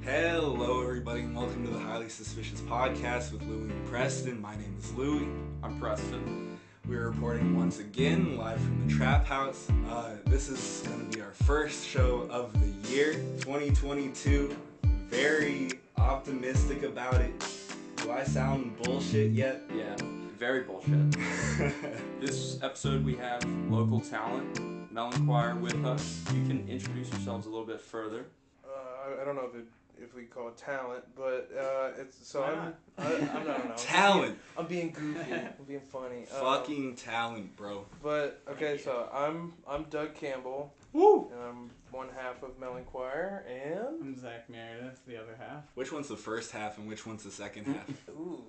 Hello, everybody, and welcome to the Highly Suspicious Podcast with Louie and Preston. My name is Louie. I'm Preston. We're reporting once again live from the Trap House. This is going to be our first show of the year, 2022. Very optimistic about it. Do I sound bullshit yet? Yeah, very bullshit. This episode we have local talent, Melanchoir, with us. You can introduce yourselves a little bit further. I don't know if we call it talent, but it's so I don't know. Talent. I'm being goofy. I'm being funny. Fucking talent, bro. But okay, so I'm Doug Campbell. Woo! And I'm one half of Melanchoir, and I'm Zach Meredith, the other half. Which one's the first half and which one's the second half? Ooh.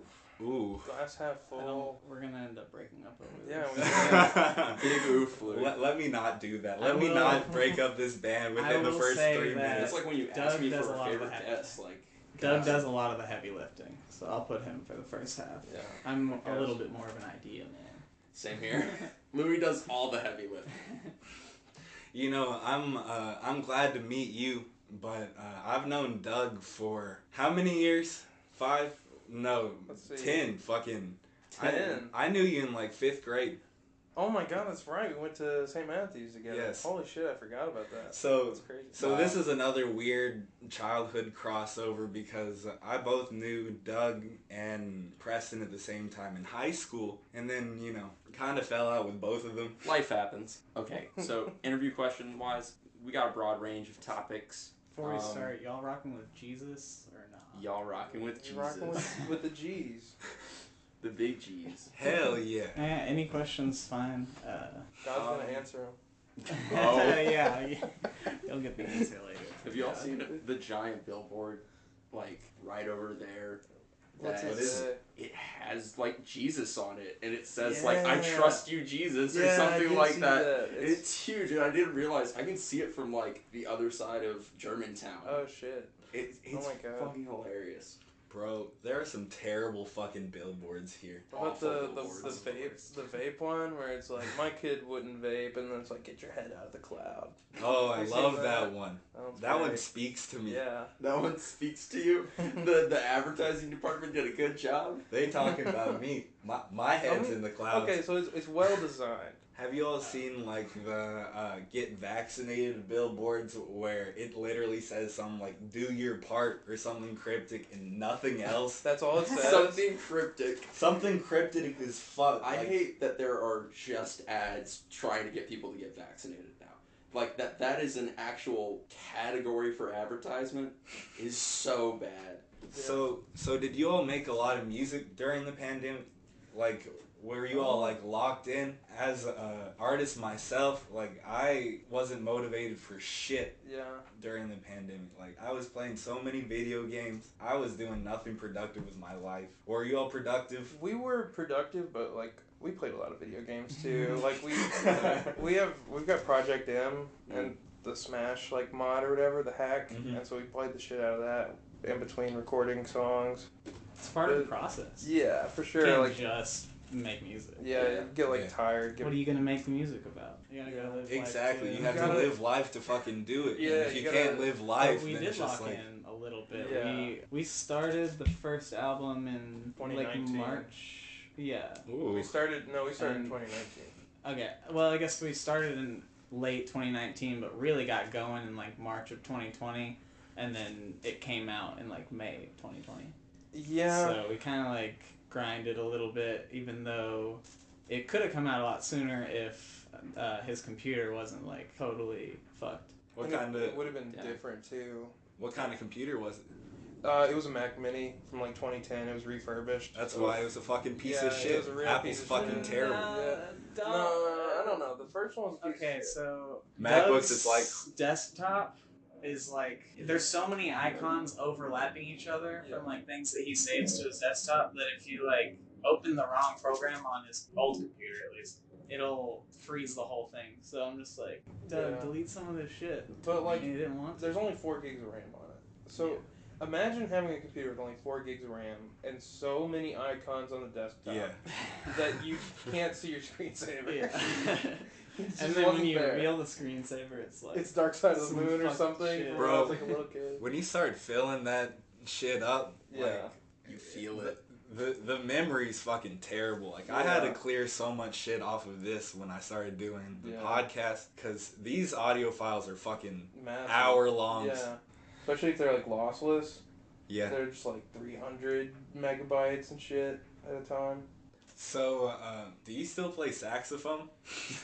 Glass half full. We're gonna end up breaking up over Yeah. Big oof, Louie. Let me not do that. Let me not break up this band within the first 3 minutes. It's like when you ask me for a favorite guest, like... Doug does a lot of the heavy lifting, so I'll put him for the first half. Yeah. I'm a little bit more of an idea man. Same here. Louie does all the heavy lifting. You know, I'm glad to meet you, but I've known Doug for how many years? 5? No, Let's see. 10. Fucking 10. I knew you in like 5th grade. Oh my God, that's right. We went to St. Matthew's together. Yes. Holy shit, I forgot about that. So That's crazy. So this is another weird childhood crossover because I both knew Doug and Preston at the same time in high school, and then, you know, kind of fell out with both of them. Life happens. Okay, so interview question-wise, we got a broad range of topics. Before we start, y'all rocking with Jesus or not? Y'all rocking with Jesus. You're rocking with the G's. The big G's. Hell yeah. Any questions, fine. God's gonna answer them. Oh. Yeah. You'll get the answer later. Have you all seen the giant billboard, like, right over there? What's That it say? It has, like, Jesus on it, and it says, like, I Yeah. trust you, Jesus, or Yeah, I something did like see that. that. It's huge, and I didn't realize, I can see it from, like, the other side of Germantown. Oh shit. It's Oh my God. fucking hilarious. Bro, there are some terrible fucking billboards here. What about the Awful billboards. vape one where it's like my kid wouldn't vape and then it's like get your head out of the cloud. Oh, I You love seen that that? one. That That one great. speaks to me. Yeah. That one speaks to you. The advertising department did a good job. They talking about me. My head's in the clouds. Okay, so it's well designed. Have you all seen like the get vaccinated billboards where it literally says something like "do your part" or something cryptic and nothing else? That's all it says. Something cryptic. Something cryptic as fuck. I like, hate that there are just ads trying to get people to get vaccinated now. Like that is an actual category for advertisement is so bad. So did you all make a lot of music during the pandemic? Like, were you all like locked in? As an artist myself, like I wasn't motivated for shit Yeah. during the pandemic. Like I was playing so many video games. I was doing nothing productive with my life. Were you all productive? We were productive, but like we played a lot of video games too. Like we've got Project M and the Smash like mod or whatever, the hack, Mhm. and so we played the shit out of that in between recording songs. It's part of the process. Yeah, for You sure. can't Like just make music. yeah, you get like Yeah. tired. What are you gonna make the music about? You gotta go live Exactly. life You too. have gotta- to live life to fucking do it. Yeah, And if you you gotta- can't live life, But we then did it's just lock like in a little bit. Yeah. We started the first album in like 2019. March. Yeah. ooh. We started in 2019. Okay. Well, I guess we started in late 2019, but really got going in like March of 2020, and then it came out in like May of 2020. Yeah. So we kind of like grinded a little bit, even though it could have come out a lot sooner if his computer wasn't like totally fucked. What And kind it of would have been Yeah. different too. what kind of computer was it? It was a Mac Mini from like 2010. It was refurbished. That's why it was a fucking piece Yeah, of it shit. was a real Apple's piece of fucking shit. terrible. No, I don't know. The first one was a piece of Okay, shit. so MacBooks, Doug's it's like desktop is like there's so many icons overlapping each other Yeah. from like things that he saves to his desktop that if you like open the wrong program on his old computer at least, it'll freeze the whole thing. So I'm just like, Doug, Yeah. delete some of this shit. But like, And he didn't want to. there's only 4 gigs of RAM on it. So imagine having a computer with only 4 gigs of RAM and so many icons on the desktop yeah. that you can't see your screensaver. Yeah. And then when you reveal the screensaver, it's like it's Dark Side of the some Moon or fucking something. shit. When Bro. I was like a little kid. When you start filling that shit up, Yeah. like, You feel it. the memory's fucking terrible. Like, I had to Yeah. clear so much shit off of this when I started doing the Yeah. podcast, because these audio files are fucking Massive. hour long. Yeah. Especially if they're like lossless. Yeah. They're just like 300 megabytes and shit at a time. So, do you still play saxophone?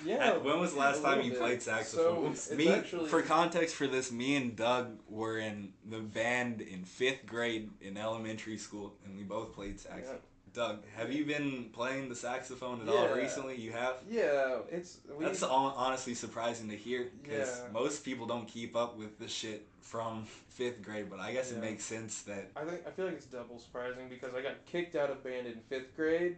Yeah. When was the last a time little you bit. played saxophone? So, it's Me, actually... for context for this, me and Doug were in the band in 5th grade in elementary school, and we both played saxophone. Doug, have you been playing the saxophone at all Yeah. recently? You have? Yeah, That's honestly surprising to hear, because Yeah. most people don't keep up with the shit from 5th grade, but I guess it Yeah. makes sense that... I feel like it's double surprising because I got kicked out of band in 5th grade,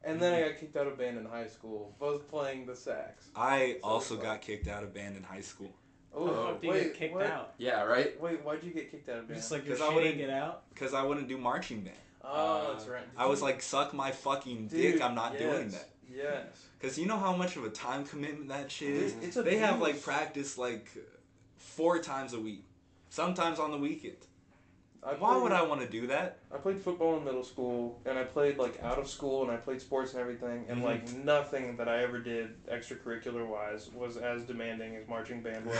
and then I got kicked out of band in high school, both playing the sax. I So also it's got like- kicked out of band in high school. Oh, How the fuck do you get kicked what? out? Yeah, right? Wait, why'd you get kicked out of band? Just like you're 'Cause I shitty, wouldn't- get out? Because I wouldn't do marching band. Oh, that's right. I was like, suck my fucking Dude, dick, I'm not doing yes, that. Yes. Because you know how much of a time commitment that shit is? It's They have abuse. like practice like 4 times a week. Sometimes on the weekend. Why would I want to do that? I played football in middle school, and I played like out of school, and I played sports and everything, and Mhm. like nothing that I ever did extracurricular wise was as demanding as marching band was.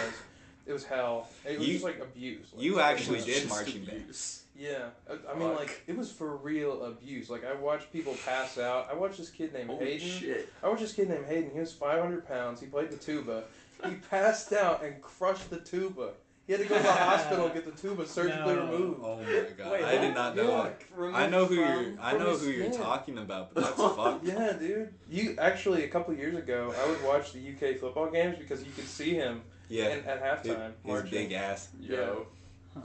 It was hell. It was You- just like abuse. Like, You it actually was- did Just marching band. abuse. Yeah, I mean Fuck. like it was for real abuse. Like I watched people pass out. I watched this kid named Holy Hayden. shit. I watched this kid named Hayden. He was 500 pounds. He played the tuba. He passed out and crushed the tuba. He had to go to the hospital and get the tuba surgically No. removed. Oh my god, Wait, I did what? not know Yeah. that. Removed I know who from- you're. I from know his who you're skin. talking about, but that's fucked. Yeah, dude. You actually a couple years ago, I would watch the UK football games because you could see him Yeah, at halftime his marching. big ass. Yo. Huh.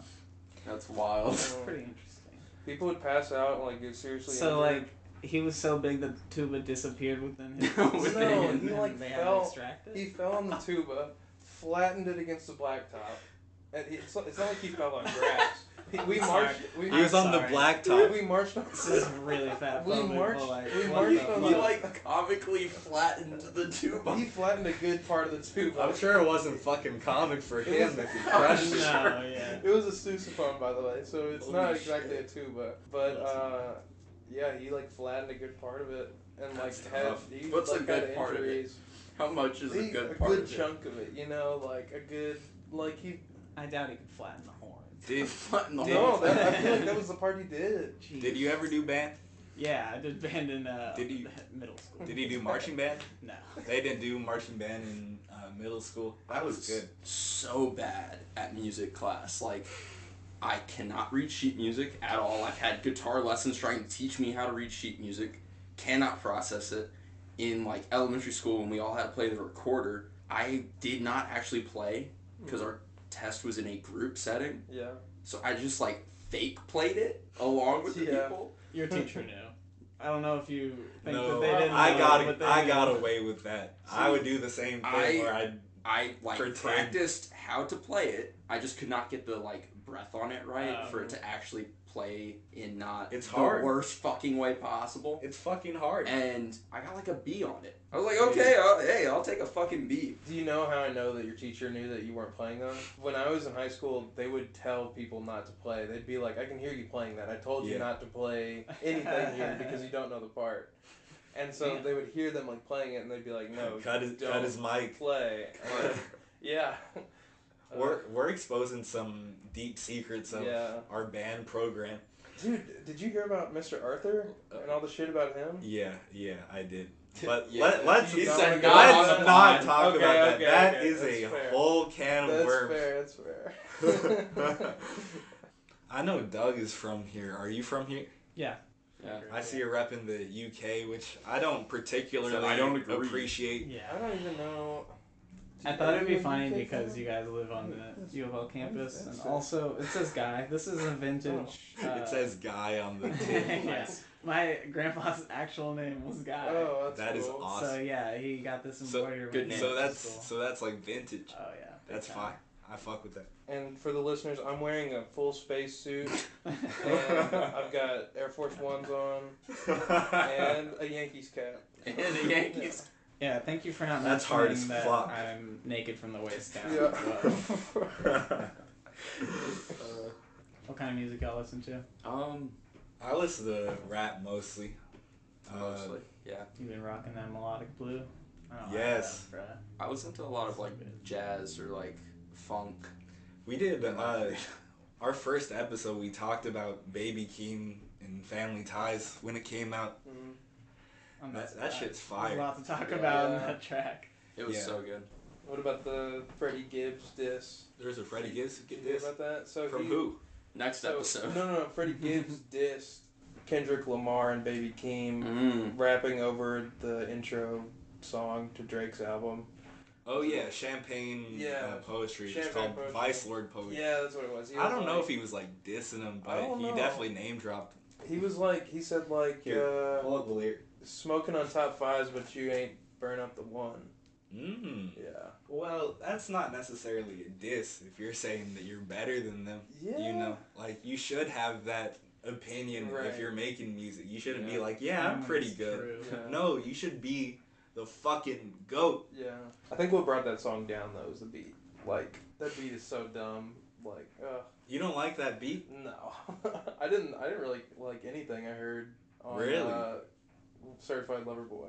That's wild. Pretty interesting. People would pass out and like get seriously So injured. like he was so big that the tuba disappeared within his No, he and like they had to fell. extract it. He fell on the tuba, flattened it against the blacktop, and it's not like he fell on grass. We Sorry. marched. We, He was on the sorry. blacktop. we marched on. This is really fat. We phobic, marched- but, like, we what marched the on He the- fuck? like comically flattened the tuba. He flattened a good part of the tuba. I'm sure it wasn't fucking comic for It him was- if he crushed it. No, yeah. It was a sousaphone, by the way, so it's Holy not exactly shit. a tuba. But yeah, he like flattened a good part of it, and like That's had tough. he What's a like good had part of it? injuries. How much is a He- good part of it? chunk of it, you know, like a good like he. I doubt he could flatten the horns. Did Flatten the Did- No, whole I feel like that was the part he did. Jeez. Did you ever do band? Yeah, I did band in Did you- middle school. Did he do marching band? No. They didn't do marching band in middle school. That was good. So bad at music class. Like, I cannot read sheet music at all. I've had guitar lessons trying to teach me how to read sheet music. Cannot process it. In like elementary school, when we all had to play the recorder, I did not actually play because our test was in a group setting. Yeah. So I just like fake played it along with the Yeah. people. Your teacher knew. I don't know if you think No, that they didn't I know, got but they I knew. got away with that. I would do the same thing where I'd I like Pretend. practiced how to play it. I just could not get the like breath on it right for it to actually play in not It's the hard. worst fucking way possible. it's fucking hard. And I got like a B on it. I was like, okay, hey, I'll take a fucking B. Do you know how I know that your teacher knew that you weren't playing them? When I was in high school, they would tell people not to play. They'd be like, I can hear you playing that. I told you Yeah. not to play anything here because you don't know the part. And so Yeah. they would hear them like playing it and they'd be like, no, cut his don't mic. play. And then- yeah. We're exposing some deep secrets of Yeah. our band program. Dude, did you hear about Mr. Arthur and all the shit about him? Yeah, I did. But Yeah, let's you said let's not on the not pod. talk Okay, about that. okay, That okay, is that's a fair. whole can of That's worms. fair, that's fair. I know Doug is from here. Are you from here? Yeah. Yeah. I see you rep in the UK, which I don't particularly So I don't agree. appreciate. Yeah. I don't even know. I thought it'd be Are you a funny UK because fan? you guys live on the U of L campus, That's and fair. also it says Guy. This is a vintage. It says guy on the tin. Yeah. My grandpa's actual name was Guy. Oh, that's That is cool. awesome. So yeah, he got this So- embroidered. good when he name. So was in that's school. so that's like vintage. Oh yeah. big That's time. fine. I fuck with that. And for the listeners, I'm wearing a full space suit, and I've got Air Force Ones on, and a Yankees cap. And the Yankees. Yeah, thank you for not That's hard mentioning as that fuck. I'm naked from the waist down. Yeah. But what kind of music y'all listen to? I listen to rap mostly. Mostly, yeah. You been rocking that melodic blue? I don't Yes. Have that, I listen to a lot of like jazz or like funk. We did our first episode. We talked about Baby Keem and Family Ties when it came out. I'm not That shit's fire. There's a lot to talk Yeah. about in that track. It was Yeah. so good. What about the Freddie Gibbs diss? There's a Freddie Gibbs Did you hear about that? So from who? Next episode. No. Freddie Gibbs dissed Kendrick Lamar and Baby Keem rapping over the intro song to Drake's album. Oh yeah, Champagne Poetry. It's Champagne called Poetry. Vice Lord Poetry. Yeah, that's what it was. I don't know if he was like dissing him, I but don't he know. definitely name dropped him. He was like, he said like, Pull up the lyric. smoking on top fives, but you ain't burn up the one. Yeah. Well, that's not necessarily a diss if you're saying that you're better than them. Yeah. You know, like you should have that opinion Right. if you're making music. You shouldn't be Yeah. like, yeah, I'm pretty It's good. true. Yeah. No, you should be the fucking GOAT. Yeah. I think what brought that song down though was the beat. Like that beat is so dumb. Like, You don't like that beat? no. I didn't really like anything I heard on Really? Certified Lover Boy.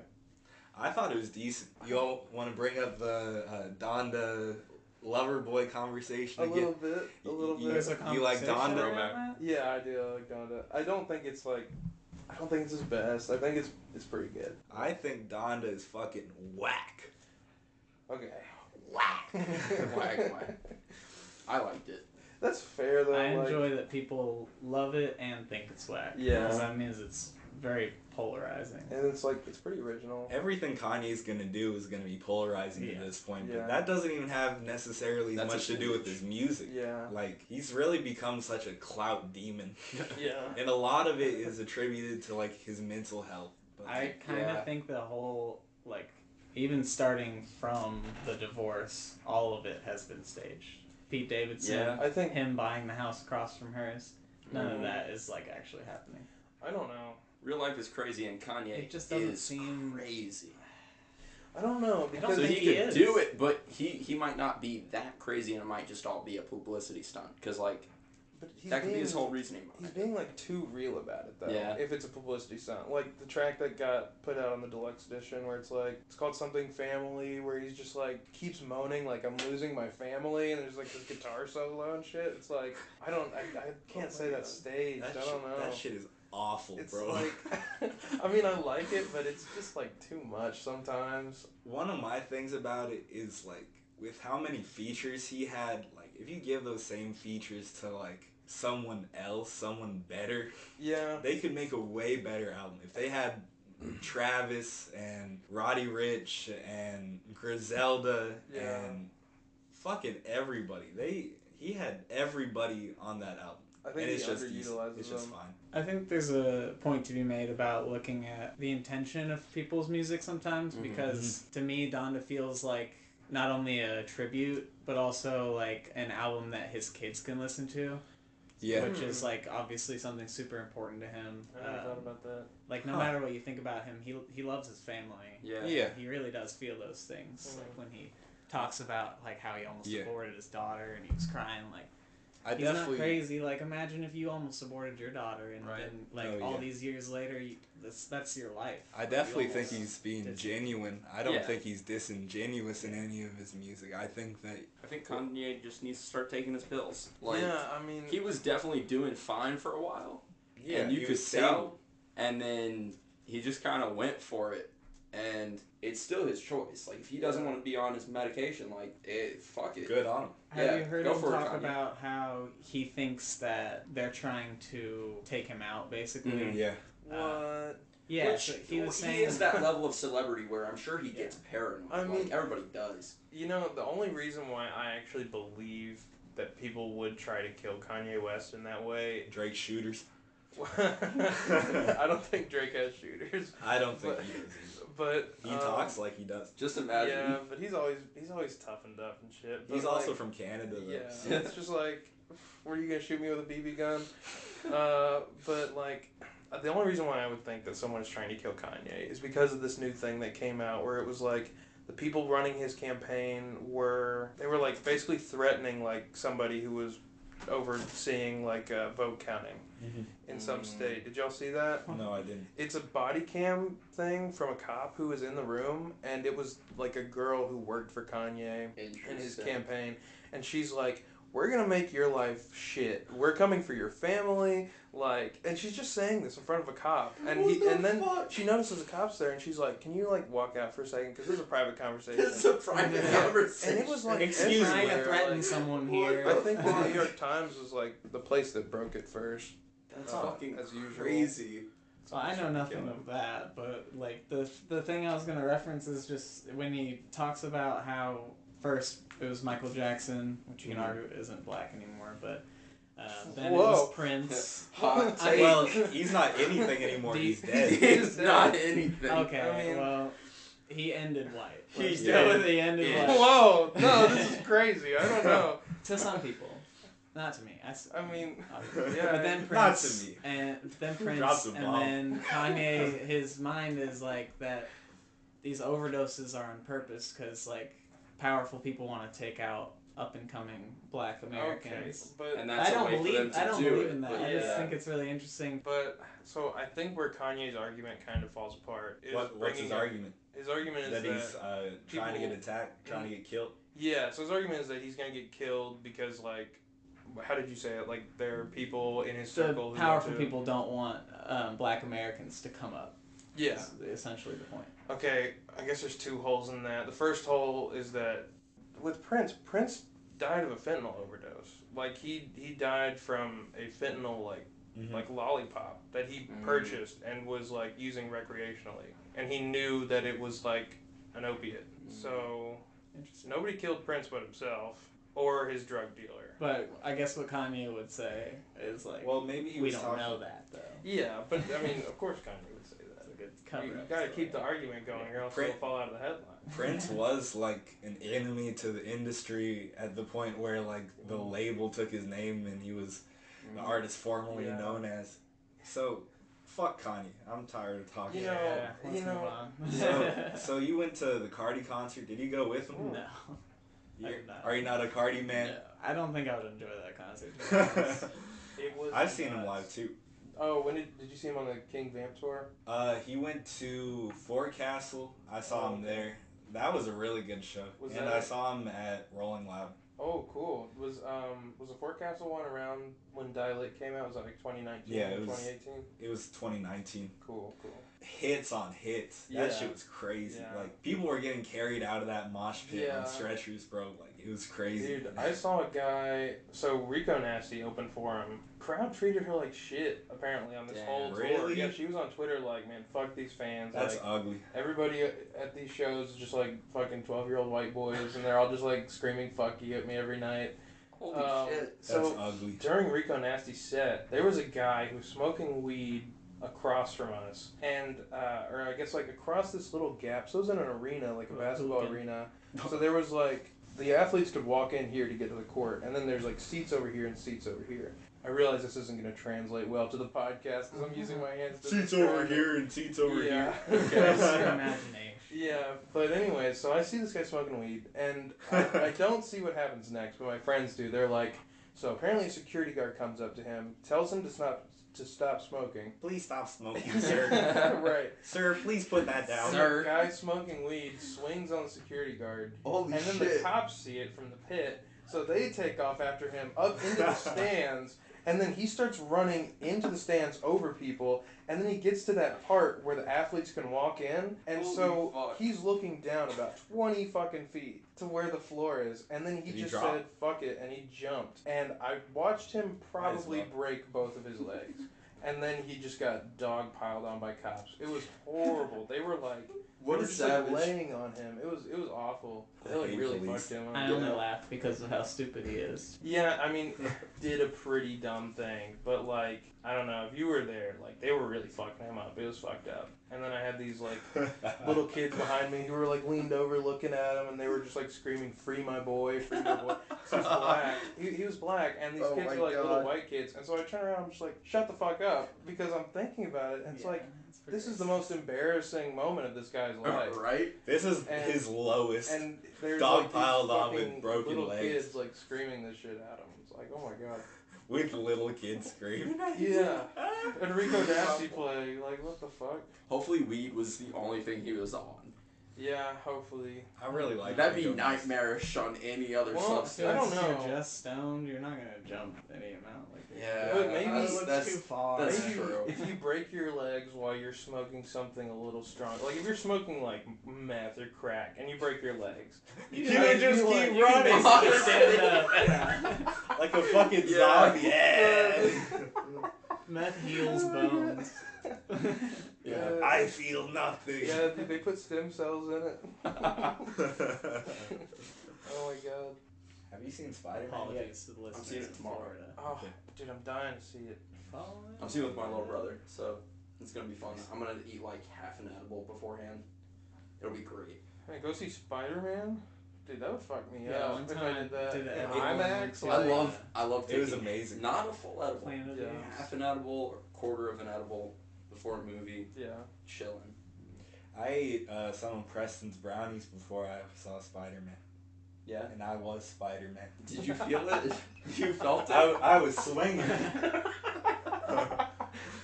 I thought it was decent. You all want to bring up the Donda Loverboy conversation A again? little bit. There's a You like conversation Donda? around that? Yeah, I do. I like Donda. I don't think it's his best. I think it's pretty good. I think Donda is fucking whack. Okay. Whack. Whack. I liked it. That's fair though. I like- enjoy that people love it and think it's whack. Yeah. Because that means it's very polarizing. And it's like it's pretty original. Everything Kanye's gonna do is gonna be polarizing Yeah. at this point, Yeah. but that doesn't even have necessarily That's much a to do with huge- his music. Yeah. Like, he's really become such a clout demon. Yeah. And a lot of it is attributed to, like, his mental health. But, I kind of Yeah. think the whole, like, even starting from the divorce, all of it has been staged. Pete Davidson, Yeah. I think him buying the house across from hers, none of Mhm. that is, like, actually happening. I don't know. Real life is crazy, and Kanye It just doesn't is seem- crazy. I don't know because So think he he could is. do it, but he might not be that crazy, and it might just all be a publicity stunt. Because like but he's that could be being- his whole reasoning He's behind it. being like too real about it though. Yeah. If it's a publicity stunt, like the track that got put out on the deluxe edition, where it's like it's called something family, where he's just like keeps moaning like I'm losing my family, and there's like this guitar solo and shit. It's like I can't say that's staged. I don't know. That shit is awful, It's bro. like, I mean, I like it, but it's just like too much sometimes. One of my things about it is, like, with how many features he had, like, if you give those same features to, like, someone else, someone better, Yeah. they could make a way better album. If they had Travis and Roddy Ricch and Griselda Yeah. and fucking everybody, he had everybody on that album. I think And he it's just decent. underutilizes It's just them. fine. I think there's a point to be made about looking at the intention of people's music sometimes, because to me, Donda feels like not only a tribute, but also like an album that his kids can listen to. Yeah. Which is like obviously something super important to him. I never thought about that. Like no matter what you think about him, he loves his family. Yeah. Yeah. He really does feel those things. Mm. Like when he talks about like how he almost Yeah. aborted his daughter and he was crying like I he's definitely not crazy. Like imagine if you almost aborted your daughter and Right. then like Oh, all yeah. these years later that's your life. I definitely You think almost he's being did- genuine. I don't Yeah. think he's disingenuous in any of his music. I think that I think Kanye just needs to start taking his pills. Like yeah, I mean, he was definitely doing fine for a while, and you he could was saving. tell. And then he just kind of went for it, and it's still his choice. Like if he doesn't want to be on his medication, like fuck it. Good on him. Have Yeah, you heard go him for it, talk Kanye. about how he thinks that they're trying to take him out basically? Mhm. Yeah. what? Yeah, Which so he was saying he is that level of celebrity where I'm sure he gets paranoid. I mean- like everybody does. You know, the only reason why I actually believe that people would try to kill Kanye West in that way, Drake shooters. I don't think Drake has shooters, I don't think But- he does either. but He talks like he does. Just imagine. Yeah, but he's always toughened up and shit. But He's also like, from Canada, though. yeah. so- It's just like, were you gonna shoot me with a BB gun? But like, the only reason why I would think that someone is trying to kill Kanye is because of this new thing that came out where it was like the people running his campaign were like basically threatening like somebody who was overseeing like vote counting in some state. Did y'all see that? No, I didn't. It's a body cam thing from a cop who was in the room, and it was like a girl who worked for Kanye in his campaign, and she's like, "We're gonna make your life shit. We're coming for your family." Like, and she's just saying this in front of a cop, and then she notices the cop's there, and she's like, "Can you like walk out for a second? Because this is a private conversation." It's a private conversation. And it was like, excuse me, everywhere. to threaten someone here. I think the New York Times was like the place that broke it first. That's fucking as usual. crazy. Well, I know nothing of that, but like the thing I was gonna reference is just when he talks about how first it was Michael Jackson, which you can argue isn't black anymore, but then it was Prince. Hot take. Well, he's not anything anymore. He's dead. He's not anything. Okay, I mean, well, he ended white. He's dead. dead. He ended Yeah. white. Whoa! No, this is crazy. I don't know. To some people. Not to me. I mean, yeah, but then Prince, Not to me. and then Dropped Prince, the and bomb. then Kanye. His mind is like that. These overdoses are on purpose because like powerful people want to take out up and coming Black Americans. but And that's I don't a way for them believe. to I don't do believe it, in that. but I yeah. just think it's really interesting. but so I think where Kanye's argument kind of falls apart is What's bringing his up- argument? His argument is That that he's trying to get attacked, trying to get killed. yeah. So his argument is that he's gonna get killed because like, how did you say it? Like there are people in his The circle who powerful want to, people don't want Black Americans to come up. Yeah. Is essentially the point. Okay, I guess there's two holes in that. The first hole is that with Prince died of a fentanyl overdose. Like he died from a fentanyl like lollipop that he purchased and was like using recreationally, and he knew that it was like an opiate. So nobody killed Prince but himself or his drug dealer. But I guess what Kanye would say is like, Well, maybe he we was don't talking. know that though. Yeah, but I mean, of course Kanye would say that. It's a good cover. You up gotta story. keep the argument going, or else Prince- it'll fall out of the headline. Prince was like an enemy to the industry at the point where like the label took his name and he was the artist formerly Yeah. known as. So, fuck Kanye. I'm tired of talking. You know, Yeah, let's you know, move on. So you went to the Carti concert. Did you go with him? No. I did not. Are you not a Carti man? No, I don't think I would enjoy that concert. to be honest. It was I've seen him nuts. live too. Oh, when did you see him on the King Vamp tour? He went to Forecastle. I saw him okay. there. That was a really good show. Was and that- I saw him at Rolling Loud. Oh, cool. Was the Forecastle one around when Dilate came out? Was that like 2019 Yeah, or it was- 2018? It was 2019. Cool. Hits on hits. That Yeah. shit was crazy. Yeah. Like people were getting carried out of that mosh pit Yeah. on stretchers, bro. Like it was crazy. Dude, I saw a guy. So Rico Nasty opened for him. Crowd treated her like shit. Apparently on this Damn, whole tour. really? Yeah, she was on Twitter like, man, fuck these fans. That's like, ugly. everybody at these shows is just like fucking 12-year-old white boys, and they're all just like screaming "fuck you" at me every night. Holy shit. That's So ugly. during Rico Nasty's set, there was a guy who was smoking weed across from us, and or I guess like across this little gap. So it was in an arena, like a basketball hooligan. arena. So there was like the athletes could walk in here to get to the court, and then there's like seats over here and seats over here. I realize this isn't going to translate well to the podcast because I'm using my hands. To Seats describe over it. here and seats over Yeah. here. Use your imagination. Yeah, but anyway, so I see this guy smoking weed, and I don't see what happens next, but my friends do. They're like, so apparently a security guard comes up to him, tells him to stop smoking. Please stop smoking, sir. Right. Sir, please put that down. And the guy smoking weed swings on the security guard, Holy and then shit. the cops see it from the pit, so they take off after him up into the stands, and then he starts running into the stands over people, and then he gets to that part where the athletes can walk in, and Holy so fuck. he's looking down about 20 fucking feet to where the floor is, and then he Did he just drop? said, fuck it, and he jumped. And I watched him probably Nice luck. break both of his legs. And then he just got dog piled on by cops. It was horrible. They were like, What They a were just, like, savage. laying on him. It was awful. They like hate really police. fucked him up. I only laugh because of how stupid he is. Yeah, I mean, did a pretty dumb thing, but like, I don't know, if you were there, like, they were really fucking him up. It was fucked up. And then I had these, like, little kids behind me who were, like, leaned over looking at him, and they were just, like, screaming, free my boy, free my boy. 'Cause he's black. He was black, and these Oh kids my are, like, little God. white kids. And so I turn around, I'm just like, shut the fuck up, because I'm thinking about it, and it's like, this is the most embarrassing moment of this guy's life. Right? This is And- his lowest. And there's Dog like piled these on with fucking broken little legs. kids like screaming this shit at him. It's like, oh my god. With little kids screaming. Yeah. And Rico Nasty playing. Like, what the fuck? Hopefully weed was the only thing he was on. Yeah, hopefully. I really like That'd be Rico Nasty. nightmarish on any other Well, substance. I don't If know. you're just stoned, you're not gonna jump any amount. Like Yeah, But maybe that's too far. that's Maybe true. if you break your legs while you're smoking something a little strong, like if you're smoking like meth or crack and you break your legs, You can can just be keep you can running. basically stand up. Like a fucking Yeah. zombie. Yeah. Meth heals bones. Yeah. I feel nothing. Yeah, dude, they put stem cells in it. Oh my god. Have you seen Spider-Man yet? Apologies to the I'm listeners seeing it in tomorrow. Florida. Oh, Okay. dude, I'm dying to see it. I'm seeing it with my little brother, so it's gonna be fun. I'm gonna eat like half an edible beforehand. It'll be great. Hey, go see Spider-Man? Dude, that would fuck me Yeah, up one if time I did that did in it- IMAX. Yeah. I love It was taking amazing. not a full edible, Planet of the Yeah. Apes. half an edible or quarter of an edible before a movie, Yeah. chilling. I ate some of Preston's brownies before I saw Spider-Man. Yeah. And I was Spider-Man. Did you feel it? You felt it? I was swinging.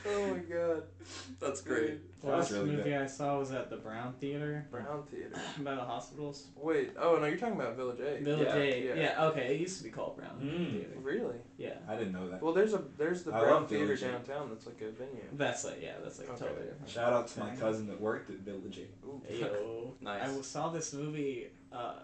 Oh my god. That's great. The That was last really movie good. I saw was at the Brown Theater Brown Theater. by the hospitals. Wait, oh no, you're talking about Village 8. Village Yeah. 8. Yeah. Yeah, okay. It used to be called Brown Theater. Really? Yeah. I didn't know that. Well, there's the I Brown love Theater Village 8. downtown that's like a venue. That's like Okay. totally different. Shout out to my thing. cousin that worked at Village 8. Ooh. Ayo. Nice. I saw this movie,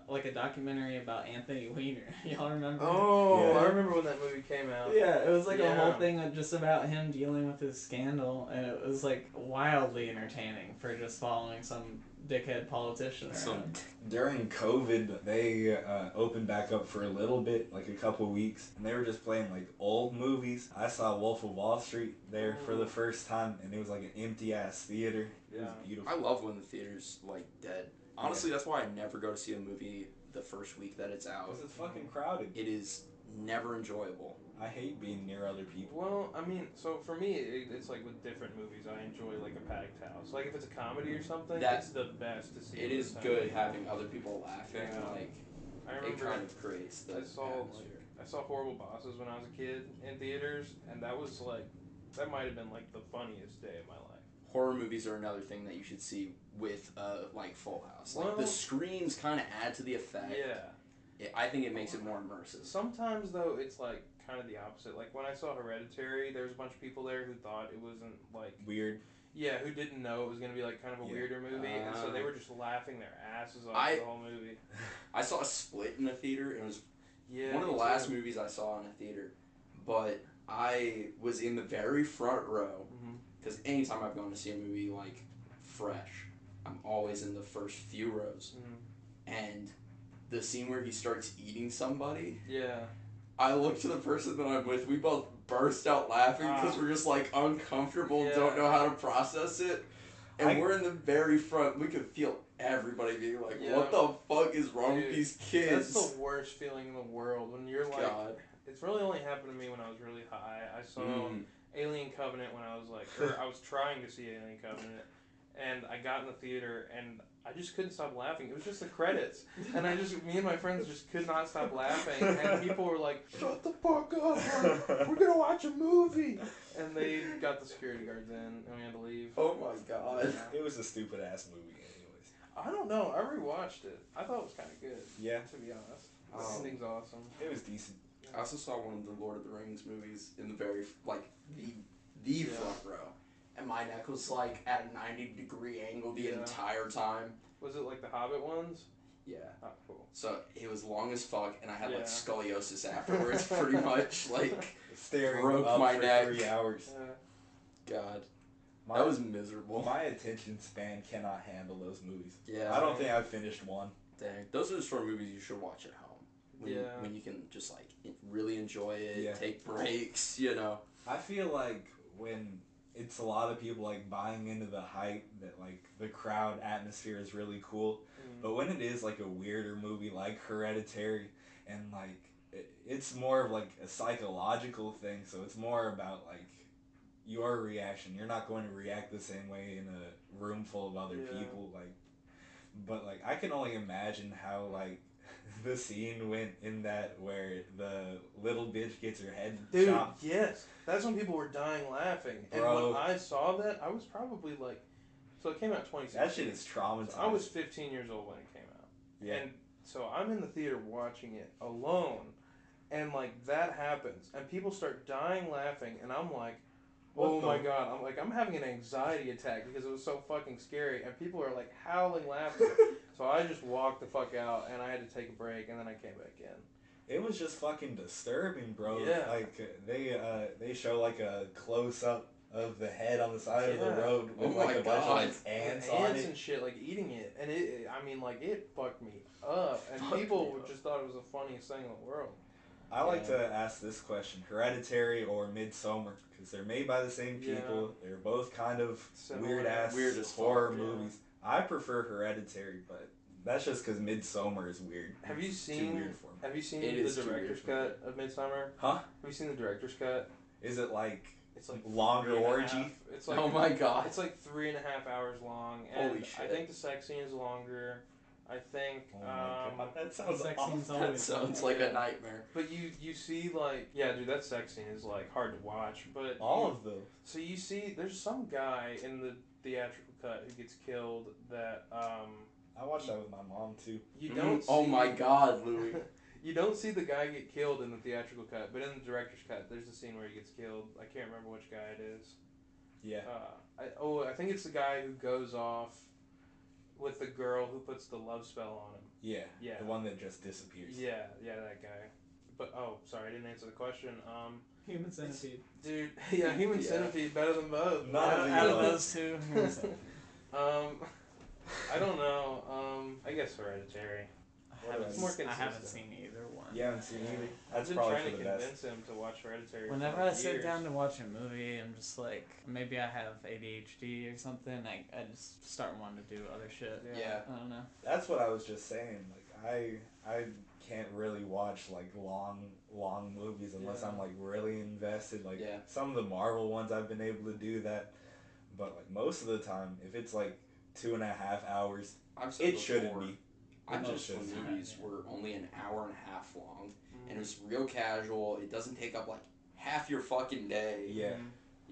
like a documentary about Anthony Weiner. Y'all remember? Oh, Yeah. I remember when that movie came out. Yeah, it was like a Yeah. whole thing just about him dealing with his scandal, and it was like wildly entertaining for just following some dickhead politician Some around. During COVID, they opened back up for a little bit, like a couple weeks, and they were just playing like old movies. I saw Wolf of Wall Street there for the first time, and it was like an empty ass theater. It was Yeah. beautiful. I love when the theater's like dead. Honestly, that's why I never go to see a movie the first week that it's out. Because it's fucking crowded. It is never enjoyable. I hate being near other people. Well, I mean, so for me, it's like with different movies, I enjoy like a packed house. Like if it's a comedy or something, That- it's the best to see. It at is the good time. having other people laughing. Yeah. Like I it remember kind of creates the I saw, atmosphere. I saw Horrible Bosses when I was a kid in theaters, and that was like, that might have been like the funniest day of my life. Horror movies are another thing that you should see with like Full House. Like Well- the screens kind of add to the effect. Yeah. I think it makes it more immersive. Sometimes though, it's like kind of the opposite. Like when I saw Hereditary, there was a bunch of people there who thought it wasn't like, Weird. yeah, who didn't know it was gonna be like kind of a Yeah. weirder movie, and so they were just laughing their asses off I- the whole movie. I saw a Split in a theater. It was Yeah. one of the me last too. movies I saw in a theater, but I was in the very front row Mhm. because anytime I've gone to see a movie like fresh, I'm always in the first few rows. Mhm. And the scene where he starts eating somebody, Yeah. I look to the person that I'm with. We both burst out laughing because we're just like uncomfortable, Yeah. don't know how to process it, and I- we're in the very front. We could feel everybody being like, Yeah. "What the fuck is wrong with Dude, these kids?" That's the worst feeling in the world when you're like. God. It's really only happened to me when I was really high. I saw Mm. Alien Covenant when I was like, or I was trying to see Alien Covenant, and I got in the theater and I just couldn't stop laughing. It was just the credits, and me and my friends just could not stop laughing, and people were like, "Shut the fuck up! We're gonna watch a movie!" And they got the security guards in, and we had to leave. Oh my god. It was a stupid ass movie, anyways. I don't know. I rewatched it. I thought it was kind of good. Yeah. To be honest, the Um, ending's awesome. It was decent. I also saw one of the Lord of the Rings movies in the very the Yeah. front row, and my neck was like at a 90-degree angle the Yeah. entire time. Was it like the Hobbit ones? Yeah. Oh, cool. So it was long as fuck, and I had like Yeah. scoliosis afterwards, pretty much. Like, Staring broke up my for neck. 3 hours. Yeah. God. That was miserable. My attention span cannot handle those movies. Yeah. I don't think I've finished one. Dang. Those are the sort of movies you should watch at home. When you can just like really enjoy it, take breaks, you know. I feel like when it's a lot of people like buying into the hype that like the crowd atmosphere is really cool, but when it is like a weirder movie like Hereditary and like it's more of like a psychological thing, so it's more about like your reaction. You're not going to react the same way in a room full of other people, like, but like I can only imagine how like the scene went in that where the little bitch gets her head chopped. Yes, that's when people were dying laughing. And when I saw that, I was probably like, so it came out 2016. That shit is traumatizing. So I was 15 years old when it came out. Yeah. And so I'm in the theater watching it alone, and like that happens, and people start dying laughing, and I'm like, oh my god, I'm having an anxiety attack because it was so fucking scary, and people are like howling laughing. So I just walked the fuck out, and I had to take a break, and then I came back in. It was just fucking disturbing, bro. Yeah. Like they show like a close up of the head on the side of the road with like a bunch of ants on it and shit, like eating it, and it fucked me up, and people just thought it was the funniest thing in the world. I like to ask this question: Hereditary or Midsommar? Because they're made by the same people. They're both kind of weird ass horror movies. I prefer Hereditary, but that's just because Midsommar is weird. Have you seen? Too weird for me. Have you seen the director's cut of Midsommar? Huh? Have you seen the director's cut? Is it like? It's like longer orgy. It's like, oh my god! It's like 3.5 hours long, and holy shit! I think the sex scene is longer. I think. Oh my god, that sounds awful. That sounds like a nightmare. But you see like dude, that sex scene is like hard to watch. But all of those. So you see, there's some guy in the theatrical cut who gets killed that I watched that with my mom too. You don't. Oh my god, Louis. You don't see the guy get killed in the theatrical cut, but in the director's cut, there's a scene where he gets killed. I can't remember which guy it is. Yeah. I think it's the guy who goes off with the girl who puts the love spell on him. Yeah. Yeah. The one that just disappears. Yeah, that guy. But sorry, I didn't answer the question. Human Centipede. Dude, Human Centipede better than both. Out of those two. I don't know. I guess Hereditary. I haven't seen either one. You haven't seen either? I've been trying to convince him to watch Hereditary. Whenever I sit down to watch a movie, I'm just like, maybe I have ADHD or something. I just start wanting to do other shit. Yeah. I don't know. That's what I was just saying. Like I can't really watch like long movies unless I'm like really invested. Like some of the Marvel ones I've been able to do that, but like most of the time, if it's like 2.5 hours, it shouldn't be. I just when movies were only an hour and a half long, and it was real casual. It doesn't take up like half your fucking day. Yeah.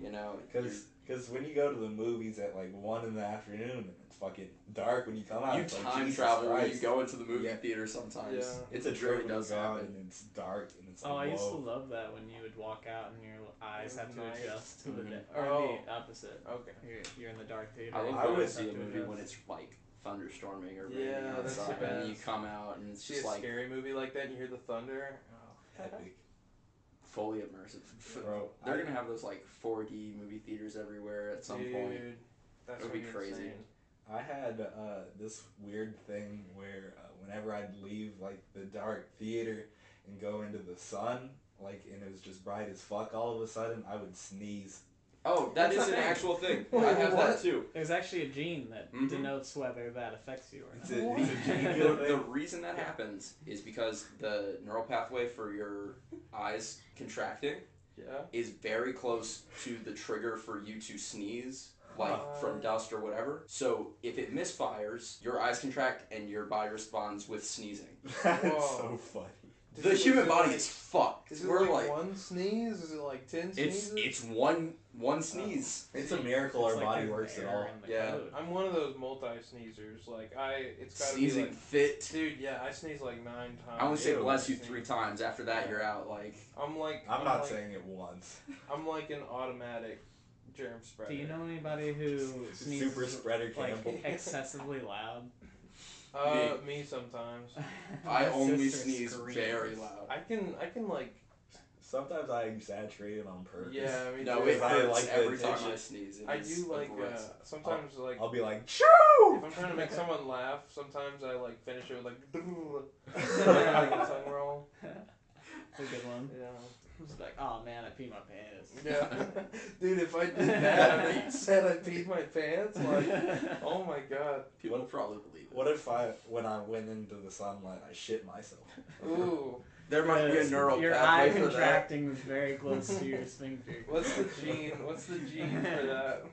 You know, because when you go to the movies at like 1 in the afternoon and it's fucking dark when you come out, you it's time like, travel when you go into the movie theater sometimes. Yeah. It's a trip when you go out and it's dark and it's like, I used to love that when you would walk out and your eyes have to adjust to the the opposite. Okay. You're in the dark theater. I would see a movie when it's like thunderstorming or raining outside, and you come out and it's just like a scary movie like that and you hear the thunder. Epic. Fully immersive. Bro, they're gonna have those like 4D movie theaters everywhere at some point. That would be crazy. Insane. I had this weird thing where whenever I'd leave like the dark theater and go into the sun, like, and it was just bright as fuck, all of a sudden I would sneeze. Oh, that is an actual thing. I have that too. There's actually a gene that denotes whether that affects you or not. It's a gene. The reason that happens is because the neural pathway for your eyes contracting is very close to the trigger for you to sneeze, like from dust or whatever. So if it misfires, your eyes contract and your body responds with sneezing. That's so funny. The human body is fucked. Is it like one sneeze? Is it like 10 sneezes? It's one sneeze. It's a miracle our body works at all. Yeah. I'm one of those multi-sneezers. Like, it's gotta Sneezing be like, fit. Dude, yeah, I sneeze like 9 times. I only say bless you 3 times. After that, you're out. Like, I'm not saying it once. I'm like an automatic germ spreader. Do you know anybody who sneezes super spreader Campbell? Excessively loud? Me sometimes. I only sneeze very loud. I can like Sometimes I exaggerate it on purpose. Yeah, I mean, No, dude, it hurts like the every time attention. I sneeze. It I is do like aggressive. sometimes like I'll be like, if Choo! I'm trying to make someone laugh, sometimes I like finish it with like like a tongue roll. It's a good one. Yeah. It's like, oh man, I peed my pants. Yeah. Dude, if I did that and I said I peed my pants, like, oh my god. People probably believe it. What if when I went into the sunlight, I shit myself? Ooh. There might be a neural Your eye pathway for that. contracting was very close to your sphincter. What's the gene for that?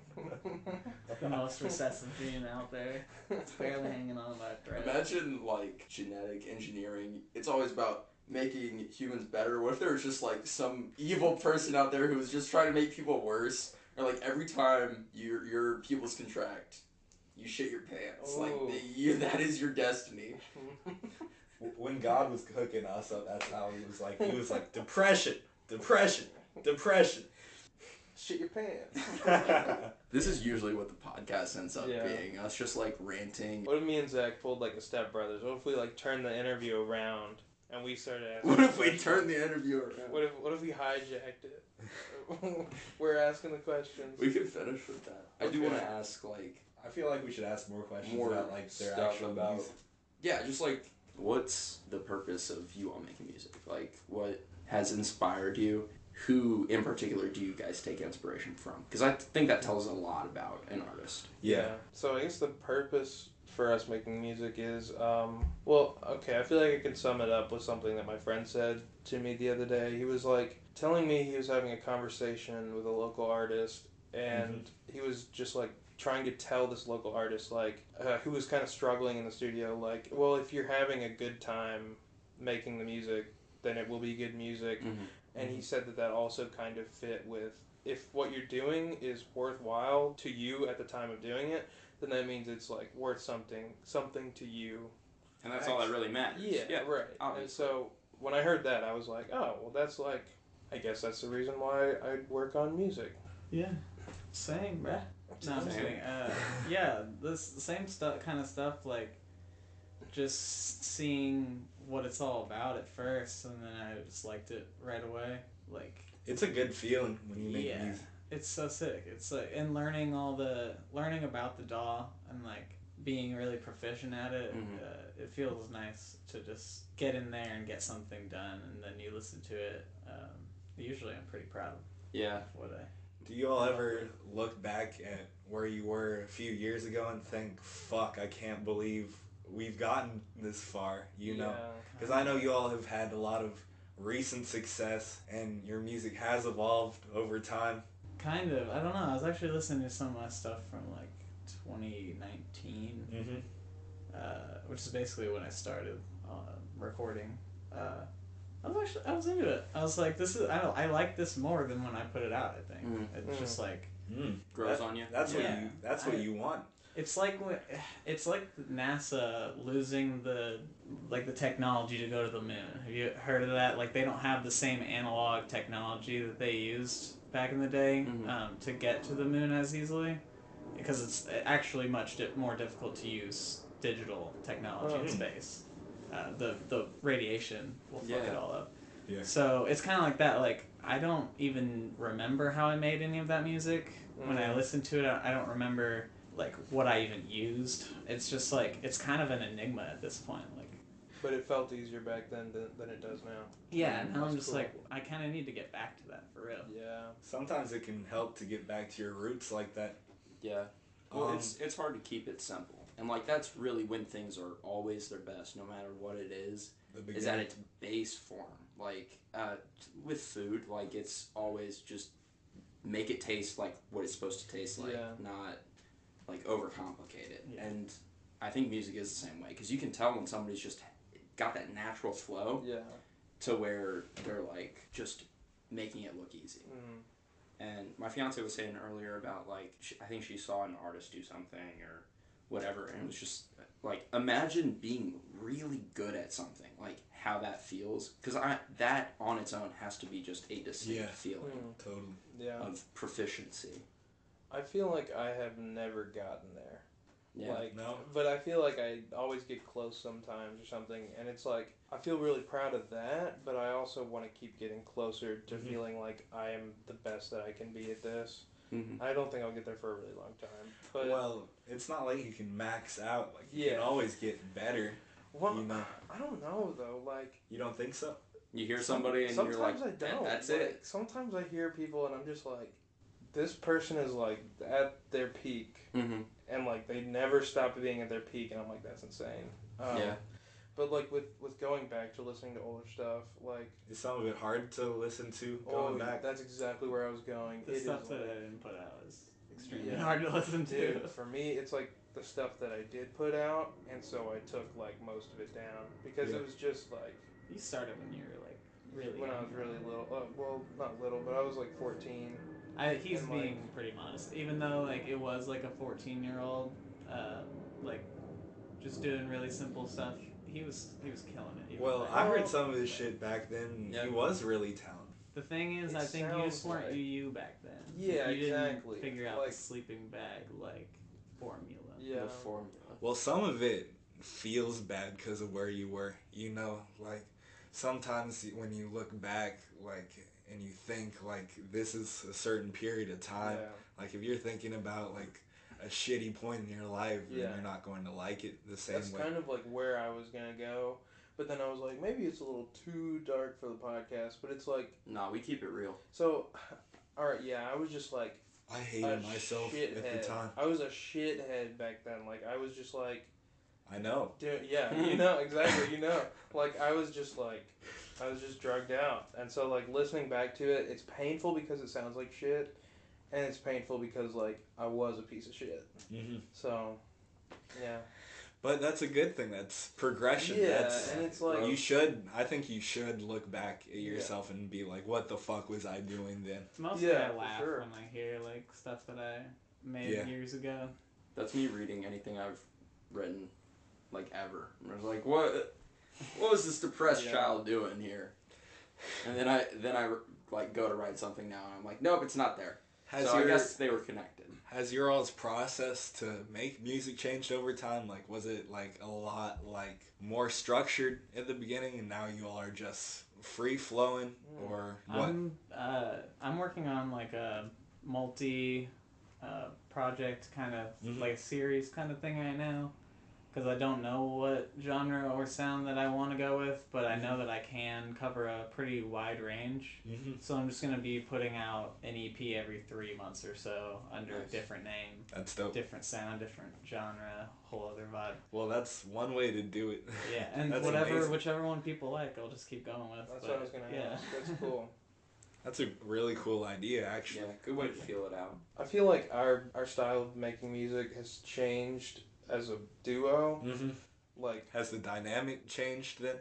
The most recessive gene out there. It's barely hanging on by a thread. Imagine like genetic engineering. It's always about making humans better. What if there was just like some evil person out there who was just trying to make people worse? Or like every time your pupils contract, you shit your pants. Ooh. Like that is your destiny. When God was hooking us up, that's how he was like. He was like, depression, depression, depression. Shit your pants. This is usually what the podcast ends up Yeah. being. Us just like ranting. What if me and Zach pulled like a Step Brothers? What if we like turned the interview around and we started asking? What if we questions? turn the interview around? What if we hijacked it? We're asking the questions. We could finish with that. I do Okay. want to ask like I feel like we should ask more questions more about like their stuff actual about music. yeah, just like what's the purpose of you all making music? Like what has inspired you? Who in particular do you guys take inspiration from? Because I think that tells a lot about an artist. Yeah. So I guess the purpose for us making music is, well, okay, I feel like I can sum it up with something that my friend said to me the other day. He was like telling me he was having a conversation with a local artist, and he was just like trying to tell this local artist, like, who was kind of struggling in the studio, like, well, if you're having a good time making the music, then it will be good music. And he said that also kind of fit with, if what you're doing is worthwhile to you at the time of doing it, then that means it's like worth something to you. And that's all that really matters. Yeah, right. Obviously. And so when I heard that, I was like, oh, well, that's like, I guess that's the reason why I work on music. Yeah. Same, bruh. No, I'm just kidding. Yeah, this same kind of stuff, like, just seeing what it's all about at first, and then I just liked it right away. Like, It's a good feeling when you make music. it's so sick. It's like, and learning about the DAW and like being really proficient at it. It feels nice to just get in there and get something done, and then you listen to it. Usually, I'm pretty proud of what I. Do you all ever look back at where you were a few years ago and think, fuck, I can't believe we've gotten this far, you know? Because I know you all have had a lot of recent success, and your music has evolved over time. Kind of. I don't know. I was actually listening to some of my stuff from like 2019, which is basically when I started recording. I was into it. I was like, I like this more than when I put it out. I think it's just like grows on you. That's what you want. It's like NASA losing the technology to go to the moon. Have you heard of that? Like, they don't have the same analog technology that they used back in the day to get to the moon as easily, because it's actually much more difficult to use digital technology in space. The radiation will fuck it all up. Yeah. So it's kind of like that. Like, I don't even remember how I made any of that music. When I listen to it, I don't remember like what I even used. It's just like, it's kind of an enigma at this point. Like, But it felt easier back then than it does now. yeah, now That's I'm just cool. like, I kind of need to get back to that for real. Yeah. Sometimes it can help to get back to your roots like that. Yeah. Well, it's hard to keep it simple. And like that's really when things are always their best, no matter what it is at its base form. Like with food, like it's always just make it taste like what it's supposed to taste like, not like overcomplicate it. Yeah. And I think music is the same way, because you can tell when somebody's just got that natural flow to where they're like just making it look easy. And my fiance was saying earlier about like I think she saw an artist do something or whatever, and it was just like, imagine being really good at something, like how that feels, because that on its own has to be just a distinct feeling Totally. of proficiency. I feel like I have never gotten there. Yeah. Like, No. But I feel like I always get close sometimes or something, and it's like I feel really proud of that, but I also want to keep getting closer to feeling like I am the best that I can be at this. Mm-hmm. I don't think I'll get there for a really long time. But Well, it's not like you can max out. Like you Yeah. can always get better. well, you know. I don't know though. Like You don't think so? You hear somebody and sometimes you're like, I don't. that's like, it. Sometimes I hear people and I'm just like, this person is like at their peak, Mm-hmm. and like they never stop being at their peak, and I'm like, that's insane. Yeah. But like with going back to listening to older stuff, like Is some of it hard to listen to going back? that's exactly where I was going. The It stuff is that like, I didn't put out is extremely Yeah. hard to listen to. dude, for me, it's like the stuff that I did put out, and so I took like most of it down because Yeah. it was just like You started when you were like really when I young. was really little. Well, not little, but I was like 14. He's and, being like- pretty modest, even though like it was like a 14-year-old, like just doing really simple stuff. He was killing it. Even Well, then. I heard some of his shit back then. And Yeah. He was really talented. The thing is, It I think you just sounds weren't like- you back then. Yeah, you exactly. didn't figure out Like- the sleeping bag like formula. Yeah. The formula. Well, some of it feels bad because of where you were. You know, like sometimes when you look back, like and you think like this is a certain period of time. Yeah. Like if you're thinking about like a shitty point in your life, then Yeah. you're not going to like it the same That's way. kind of like where I was gonna go, but then I was like, maybe it's a little too dark for the podcast. But it's like, Nah, we keep it real. so, all right, yeah, I was just like I a hated myself shithead. at the time. I was a shithead back then. Like I was just like, I know. dude, yeah, you know exactly, you know, like I was just drugged out, and so like listening back to it, it's painful because it sounds like shit, and it's painful because like I was a piece of shit. Mm-hmm. So, yeah. But that's a good thing. That's progression. Yeah, That's, and it's like I think you should look back at yourself and be like, what the fuck was I doing then? Mostly Yeah, I for laugh sure. when I hear like stuff that I made Yeah. years ago. That's me reading anything I've written, like ever. And I was like, what was this depressed Yeah. child doing here? And then I like go to write something now, and I'm like, nope, it's not there. So I guess they were connected. Has your all's process to make music changed over time? Like, was it like a lot like more structured at the beginning, and now you all are just free flowing, or what? I'm working on like a multi project kind of Mhm. like a series kind of thing right now, because I don't know what genre or sound that I want to go with, but I know that I can cover a pretty wide range. Mm-hmm. So I'm just gonna be putting out an EP every 3 months or so under a Nice. different name, That's dope. different sound, different genre, whole other vibe. Well, that's one way to do it. Yeah, and That's whatever, amazing. whichever one people like, I'll just keep going with. That's but, what I was gonna yeah. ask. That's cool. That's a really cool idea, Yeah, actually. good way to feel it out. I feel like our style of making music has changed as a duo. Mm-hmm. Like, Has the dynamic changed then?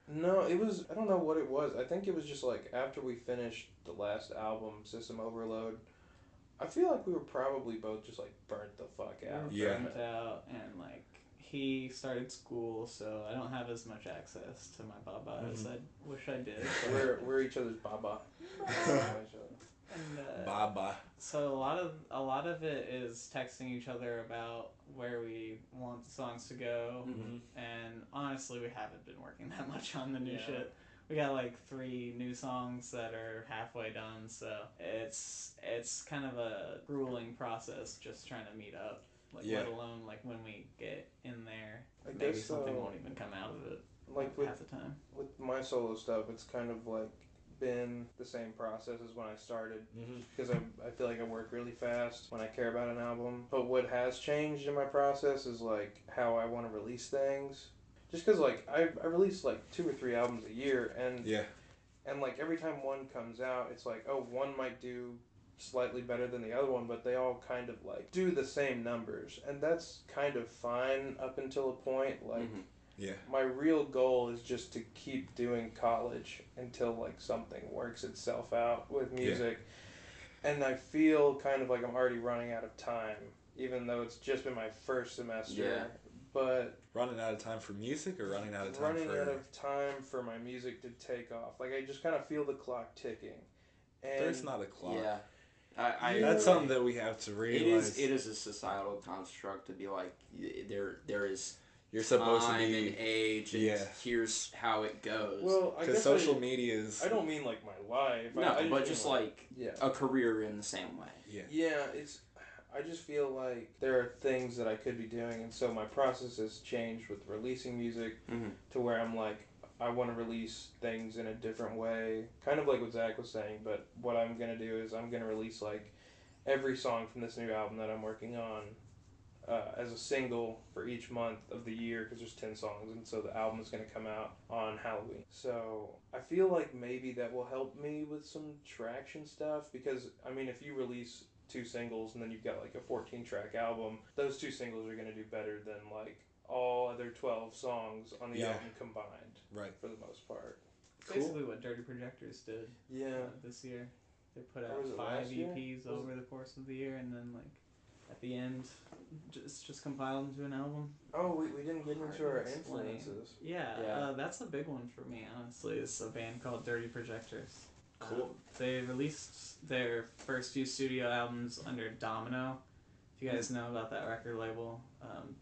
no, it was, I don't know what it was. I think it was just like after we finished the last album, System Overload, I feel like we were probably both just like burnt the fuck out. Yeah. Burnt out, and like he started school, so I don't have as much access to my baba as I wish I did. So we're each other's baba. And, Bye-bye. so a lot of it is texting each other about where we want the songs to go, Mm-hmm. and honestly, we haven't been working that much on the new Yeah. shit. We got like 3 new songs that are halfway done, so it's kind of a grueling process just trying to meet up. Like, Yeah. let alone like when we get in there, I maybe guess, something won't even come out of it Like with half the time. my solo stuff, it's kind of like been the same process as when I started. Mm-hmm. Because I feel like I work really fast when I care about an album. But what has changed in my process is like how I want to release things. Just because like I release like 2 or 3 albums a year, and Yeah. and like every time one comes out, it's like, oh, one might do slightly better than the other one, but they all kind of like do the same numbers, and that's kind of fine up until a point. Like Mhm. Yeah. my real goal is just to keep doing college until like something works itself out with music. And I feel kind of like I'm already running out of time, even though it's just been my first semester. Yeah. But Running out of time for music, or running out of time running for... out of time for my music to take off. Like I just kind of feel the clock ticking. And There's not a clock. Yeah. That's something that we have to realize. It is a societal construct to be like there is. You're supposed to be and age, and here's how it goes. Well, I guess social media is. I don't mean like my life. No, but just like yeah. a career in the same way. Yeah. Yeah, it's. I just feel like there are things that I could be doing, and so my process has changed with releasing music to where I'm like, I want to release things in a different way, kind of like what Zach was saying. But what I'm gonna do is I'm gonna release like every song from this new album that I'm working on. As a single for each month of the year, because there's 10 songs, and so the album is going to come out on Halloween. So I feel like maybe that will help me with some traction stuff, because I mean, if you release 2 singles and then you've got like a 14-track album, those 2 singles are going to do better than like all other 12 songs on the album combined. Right. For the most part. Basically what Dirty Projectors did. This year, they put out 5 EPs over the course of the year, and then like at the end, just compiled into an album. Oh, we didn't get into our influences. Yeah. That's a big one for me, honestly. It's a band called Dirty Projectors. Cool. They released their first few studio albums under Domino. If you guys know about that record label,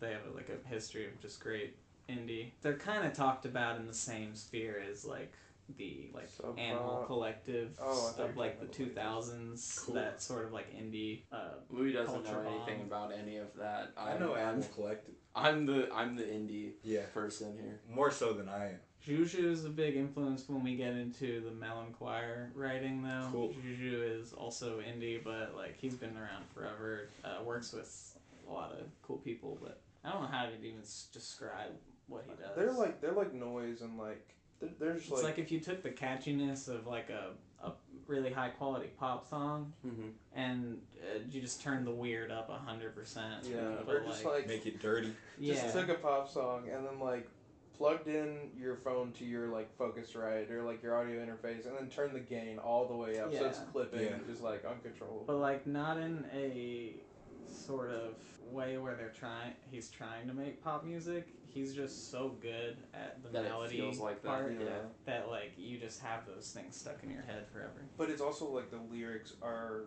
they have like a history of just great indie. They're kind of talked about in the same sphere as like the Animal Collective of like the 2000s. Cool. That sort of like indie. Louis doesn't know anything about any of that. I know Animal Collective. I'm the indie person here. More so than I am. Juju is a big influence when we get into the Melanchoir writing, though. Cool. Juju is also indie, but like he's been around forever. Works with a lot of cool people, but I don't know how to even describe what he does. They're like noise, and like they're just it's like if you took the catchiness of like a really high quality pop song and you just turned the weird up 100%. Yeah, or just like make it dirty. Just took a pop song and then like plugged in your phone to your like Focusrite or like your audio interface, and then turned the gain all the way up so it's clipping just like uncontrollable. But like not in a sort of way where he's trying to make pop music. He's just so good at the melody part that like you just have those things stuck in your head forever. But it's also like the lyrics are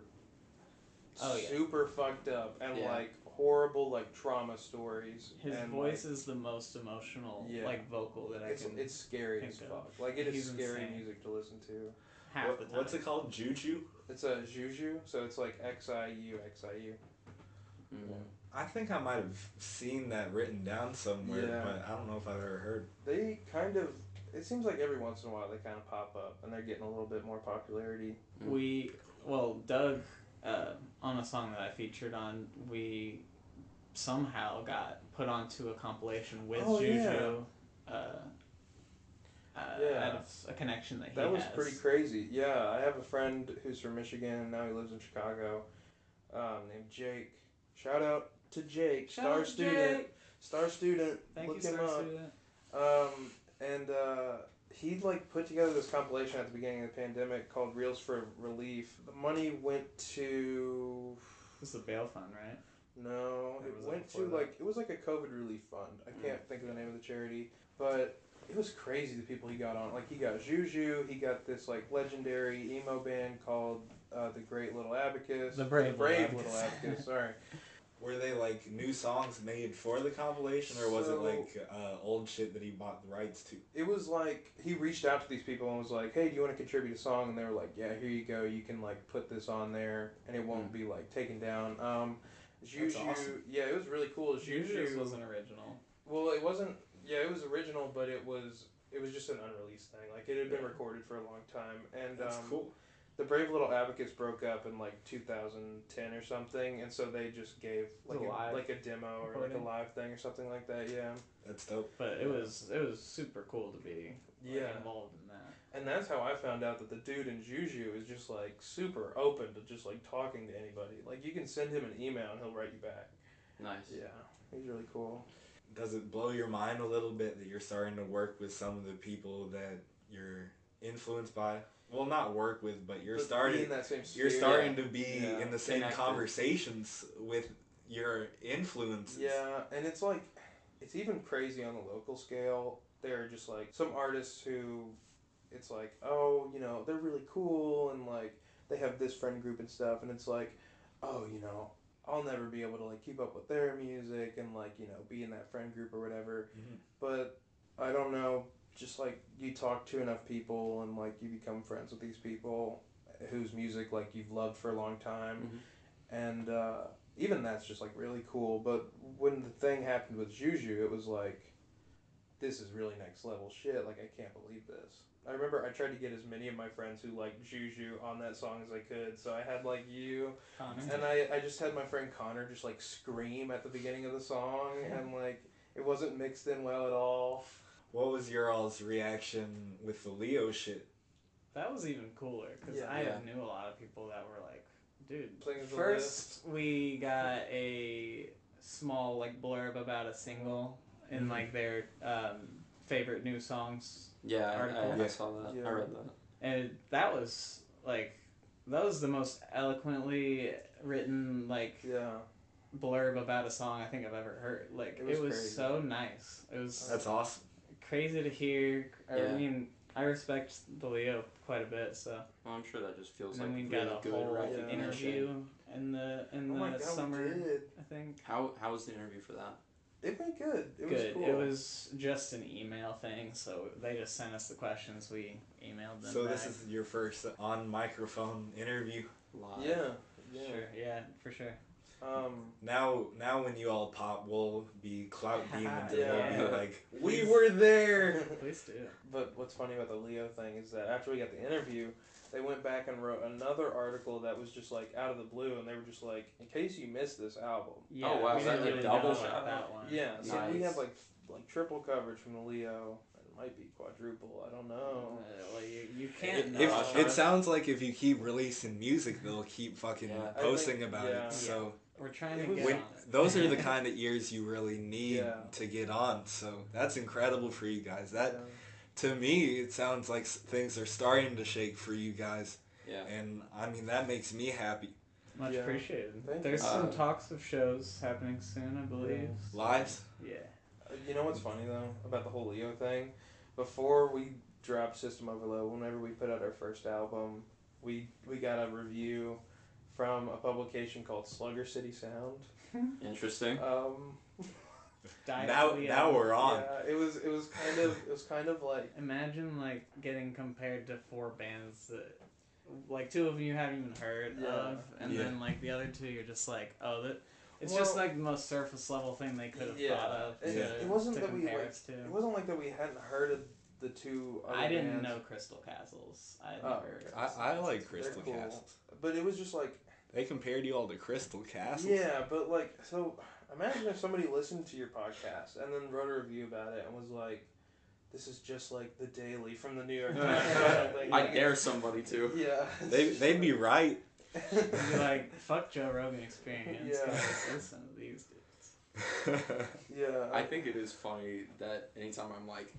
super fucked up and like horrible like trauma stories. His voice is the most emotional like vocal that I can. It's scary as fuck. Like it is scary music to listen to. Half the time. What's it called? Juju? It's a Juju, so it's like XIU. Mm-hmm. I think I might have seen that written down somewhere, but I don't know if I've ever heard. They kind of, it seems like every once in a while they kind of pop up and they're getting a little bit more popularity. Doug, on a song that I featured on, we somehow got put onto a compilation with Juju. Out of a connection that he has. That was pretty crazy. Yeah, I have a friend who's from Michigan and now he lives in Chicago, named Jake. Shout out to Jake, Star Student. Thank Look you, him Star up. Student. And he like put together this compilation at the beginning of the pandemic called Reels for Relief. The money went to. This is the bail fund, right? No, it went to like it was like a COVID relief fund. I can't think of the name of the charity, but it was crazy the people he got on. Like he got Juju, he got this like legendary emo band called the Great Little Abacus. The Brave Little Abacus. Sorry. Were they like new songs made for the compilation, or was it like old shit that he bought the rights to? It was like he reached out to these people and was like, "Hey, do you want to contribute a song?" And they were like, "Yeah, here you go. You can like put this on there, and it won't be like taken down." Juju, that's awesome. Yeah, it was really cool. Juju wasn't original. Well, it wasn't. Yeah, it was original, but it was just an unreleased thing. Like it had been recorded for a long time, and that's cool. The Brave Little Abacus broke up in like 2010 or something, and so they just gave like a demo or like a live thing or something like that. Yeah, that's dope. But it was super cool to be involved in that. And that's how I found out that the dude in Juju is just like super open to just like talking to anybody. Like you can send him an email and he'll write you back. Nice. Yeah, he's really cool. Does it blow your mind a little bit that you're starting to work with some of the people that you're influenced by? Well, not work with, but you're starting. In that same sphere. You're starting to be in the same conversations with your influences. Yeah, and it's like, it's even crazy on the local scale. There are just like some artists who, it's like, oh, you know, they're really cool and like they have this friend group and stuff, and it's like, oh, you know, I'll never be able to like keep up with their music and like, you know, be in that friend group or whatever. Mhm. But I don't know, just like you talk to enough people and like you become friends with these people whose music like you've loved for a long time, and even that's just like really cool. But when the thing happened with Juju, it was like, this is really next level shit. Like, I can't believe this. I remember I tried to get as many of my friends who like Juju on that song as I could. So I had like you, Connor. and I just had my friend Connor just like scream at the beginning of the song, and like it wasn't mixed in well at all. What was your all's reaction with the Leo shit? That was even cooler because I Yeah. knew a lot of people that were like, dude. Sing the First, we got a small like blurb about a single in like their favorite new songs, Yeah, article. I saw that. Yeah. I read that. and that was the most eloquently written like Yeah. blurb about a song I think I've ever heard. Like It it was was crazy. so nice. It was That's awesome. crazy to hear. Yeah. I mean, I respect the Leo quite a bit, so. Well, I'm sure that just feels And then like we really got a good whole recognition. interview in the Oh my God, summer, we did. I think. How was the interview for that? It went good. It was Good. cool. It was just an email thing, so they just sent us the questions. We emailed them. So back. this is your first on microphone interview. Live. Yeah. Yeah. Sure. Yeah, for sure. Now when you all pop, we'll be clout demons. Yeah. And we'll be like, we Please. were there. Please do. But what's funny about the Leo thing is that after we got the interview, they went back and wrote another article that was just like out of the blue, and they were just like, in case you missed this album. Yeah, Oh, wow, we is that didn't a really double know shout about out? that one. Yeah, so we Nice. have like triple coverage from the Leo. It might be quadruple. I don't know. Well, you can't know. It sounds like if you keep releasing music, they'll keep fucking Yeah. posting I think- about yeah. it. So We're trying It to was- get when, on it. those are the kind of ears you really need Yeah. to get on. So that's incredible for you guys. That Yeah. to me, it sounds like things are starting to shake for you guys. Yeah. And I mean that makes me happy. Much Yeah. appreciated. Thank There's you. some talks of shows happening soon, I believe. Lives. Yeah. You know what's funny though about the whole Leo thing? Before we dropped System Overload, whenever we put out our first album, we got a review from a publication called Slugger City Sound. Interesting. Now we're on. Yeah, it was kind of like Imagine like getting compared to 4 bands that like 2 of you haven't even heard Yeah. of, and Yeah. then like the other 2 you're just like, oh, that it's Well, just like the most surface level thing they could have Yeah. thought of It- to, it wasn't to that we, compare like, us to. it wasn't like that we hadn't heard of the 2 other I didn't bands, know Crystal Castles. I had Oh, never heard of Crystal I like Castles. Crystal They're cool. Castles. but it was just like They compared you all to Crystal Castles. yeah, but like so. Imagine if somebody listened to your podcast and then wrote a review about it and was like, "This is just like the Daily from the New York Times." or something. I Like, dare somebody to. Yeah. They'd be right. You'd be like, fuck Joe Rogan Experience. Yeah. Guys, listen to these dudes. Yeah. I think it is funny that anytime I'm like,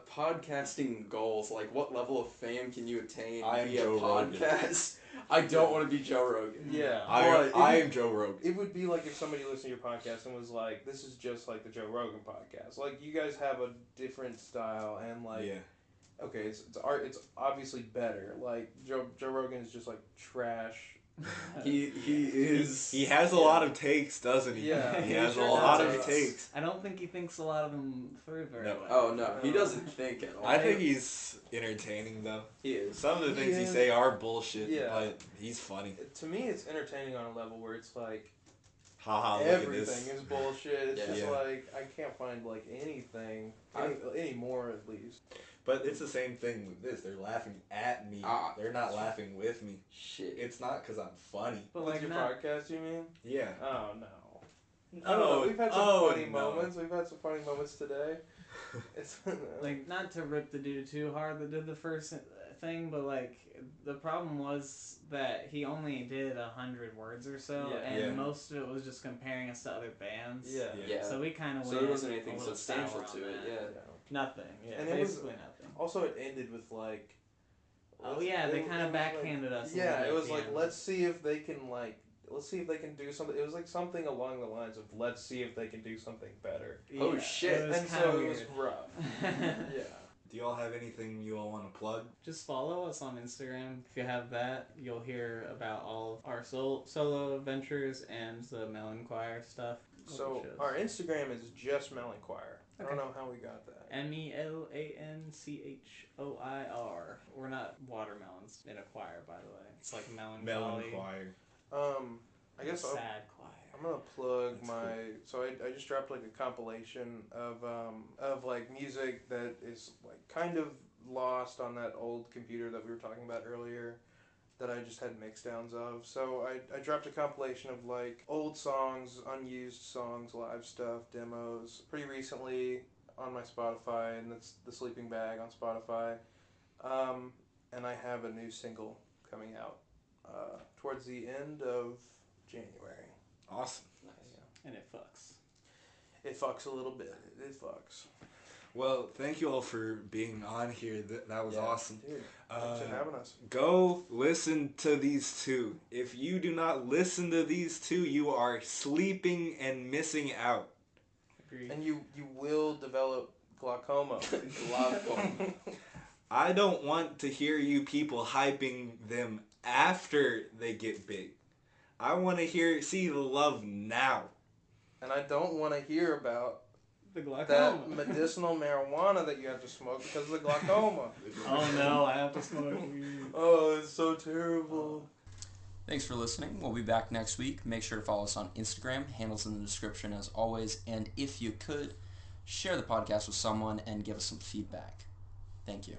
podcasting goals, like what level of fame can you attain I am via Joe Rogan. podcast? I don't want to be Joe Rogan. Yeah. But I am Joe Rogan. It would be like if somebody listened to your podcast and was like, "This is just like the Joe Rogan podcast." Like you guys have a different style and like, Yeah. okay, it's art. It's obviously better. Like Joe Rogan is just like trash. He is. He has a lot of takes, doesn't he? Yeah, He he has sure a lot does. of takes. I don't think he thinks a lot of them through very No. well. Oh no, he doesn't think at all. I think he's entertaining though. he is. Some of the things he Yeah. say are bullshit, Yeah. but he's funny. To me, it's entertaining on a level where it's like Haha, look everything at this. is bullshit. It's Yeah. just Yeah. like I can't find like anything anymore at least. But it's the same thing with this. They're laughing at me. Ah. They're not laughing with me. Shit. It's not because I'm funny. But With like your not, podcast, you mean? Yeah. Oh no. I don't know. We've had some funny no. moments. We've had some funny moments today. It's like not to rip the dude too hard that did the first thing, but like the problem was that he only did 100 words or so, Yeah. and Yeah. most of it was just comparing us to other bands. yeah. Yeah. So we kind of So there wasn't anything substantial to it. Yeah. Nothing. Yeah. And it was- basically nothing. Also, it ended with like. Oh yeah, they kind of was like- backhanded us. a Yeah, little it bit was at the like end. let's see if they can do something. It was like something along the lines of let's see if they can do something better. Oh, Yeah, shit. It was And kind so of it weird. was rough. Yeah. Do y'all have anything you all want to plug? Just follow us on Instagram. If you have that, you'll hear about all of our solo adventures and the Melanchoir stuff. So our Instagram is just Melanchoir. I don't know how we got that. MELANCHOIR. We're not watermelons in a choir, by the way. It's like melancholy. Melanchoir. I guess sad choir. I'm gonna plug That's my. Cool. So I just dropped like a compilation of like music that is like kind of lost on that old computer that we were talking about earlier, that I just had mix downs of. So I dropped a compilation of like old songs, unused songs, live stuff, demos, pretty recently on my Spotify, and that's The Sleeping Bag on Spotify. And I have a new single coming out towards the end of January. Awesome. Nice. And it fucks. It fucks a little bit. It fucks. Well, thank you all for being on here. That was awesome. Dude, thanks for having us. Go listen to these two. If you do not listen to these two, you are sleeping and missing out. Agreed. And you will develop glaucoma. Glaucoma. I don't want to hear you people hyping them after they get big. I want to see the love now. And I don't want to hear about the glaucoma. That medicinal marijuana that you have to smoke because of the glaucoma. Oh no, I have to smoke weed. Oh, it's so terrible. Thanks for listening. We'll be back next week. Make sure to follow us on Instagram. Handles in the description as always. And if you could, share the podcast with someone and give us some feedback. Thank you.